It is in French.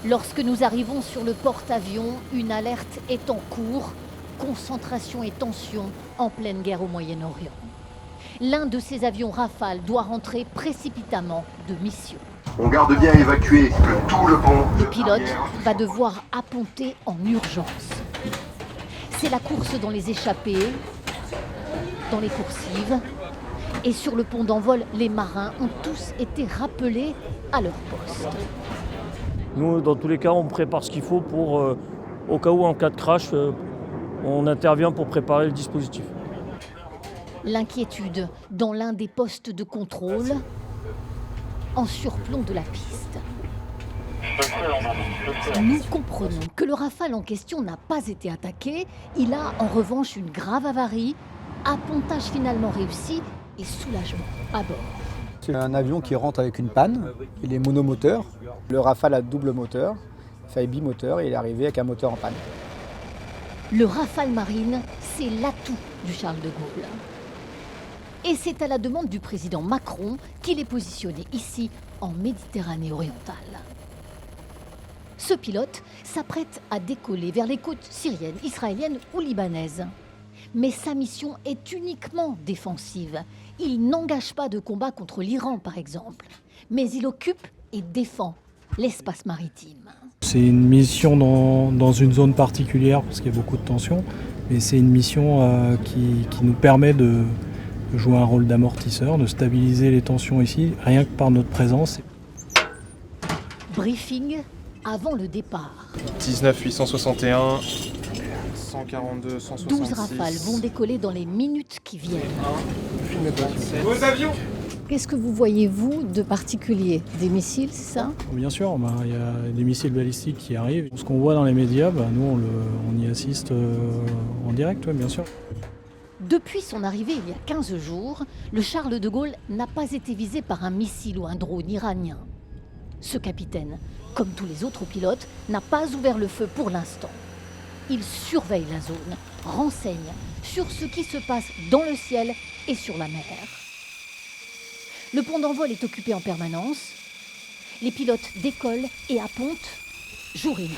Lorsque nous arrivons sur le porte-avions, une alerte est en cours. Concentration et tension en pleine guerre au Moyen-Orient. L'un de ces avions Rafale doit rentrer précipitamment de mission. On garde bien à évacuer tout le pont. Le pilote va devoir apponter en urgence. C'est la course dans les échappées, dans les coursives. Et sur le pont d'envol, les marins ont tous été rappelés à leur poste. Nous, dans tous les cas, on prépare ce qu'il faut pour, au cas où, en cas de crash, on intervient pour préparer le dispositif. L'inquiétude dans l'un des postes de contrôle, en surplomb de la piste. Nous comprenons que le Rafale en question n'a pas été attaqué. Il a en revanche une grave avarie, appontage finalement réussi et soulagement à bord. C'est un avion qui rentre avec une panne, il est monomoteur. Le Rafale a double moteur, il fait bimoteur et il est arrivé avec un moteur en panne. Le Rafale Marine, c'est l'atout du Charles de Gaulle. Et c'est à la demande du président Macron qu'il est positionné ici, en Méditerranée orientale. Ce pilote s'apprête à décoller vers les côtes syriennes, israéliennes ou libanaises. Mais sa mission est uniquement défensive. Il n'engage pas de combat contre l'Iran, par exemple. Mais il occupe et défend l'espace maritime. C'est une mission dans une zone particulière, parce qu'il y a beaucoup de tensions. Mais c'est une mission qui nous permet de jouer un rôle d'amortisseur, de stabiliser les tensions ici, rien que par notre présence. Briefing avant le départ. 19 861, 142, 166. 12 Rafales vont décoller dans les minutes qui viennent. Vos avions! Qu'est-ce que vous voyez, vous, de particulier? Des missiles, c'est ça? Bien sûr, il y a des missiles balistiques qui arrivent. Ce qu'on voit dans les médias, nous on y assiste en direct, ouais, bien sûr. Depuis son arrivée il y a 15 jours, le Charles de Gaulle n'a pas été visé par un missile ou un drone iranien. Ce capitaine, comme tous les autres pilotes, n'a pas ouvert le feu pour l'instant. Il surveille la zone, renseigne sur ce qui se passe dans le ciel et sur la mer. Le pont d'envol est occupé en permanence. Les pilotes décollent et appontent jour et nuit.